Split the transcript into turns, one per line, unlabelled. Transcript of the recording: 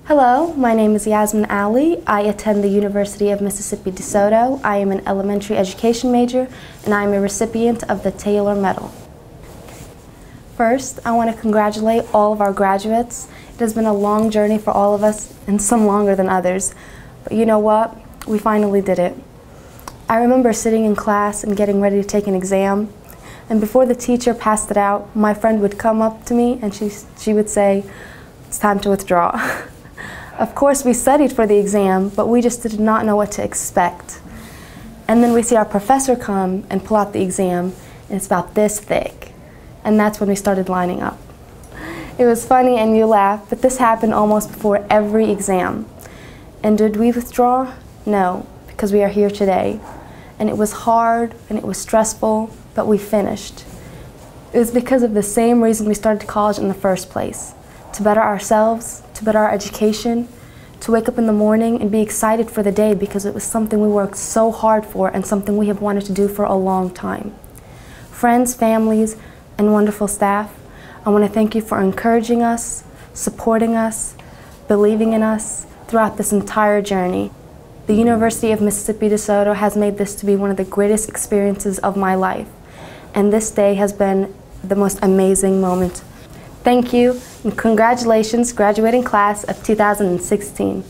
Hello, my name is Yasmin Ali. I attend the University of Mississippi DeSoto. I am an elementary education major and I am a recipient of the Taylor Medal. First, I want to congratulate all of our graduates. It has been a long journey for all of us and some longer than others. But you know what? We finally did it. I remember sitting in class and getting ready to take an exam, and before the teacher passed it out, my friend would come up to me and she would say, "It's time to withdraw." Of course, we studied for the exam, but we just did not know what to expect. And then we see our professor come and pull out the exam, and it's about this thick. And that's when we started lining up. It was funny and you laugh, but this happened almost before every exam. And did we withdraw? No, because we are here today. And it was hard and it was stressful, but we finished. It was because of the same reason we started college in the first place: to better ourselves, to better our education, to wake up in the morning and be excited for the day because it was something we worked so hard for and something we have wanted to do for a long time. Friends, families, and wonderful staff, I want to thank you for encouraging us, supporting us, believing in us throughout this entire journey. The University of Mississippi DeSoto has made this to be one of the greatest experiences of my life, and this day has been the most amazing moment. Thank you, and congratulations, graduating class of 2016.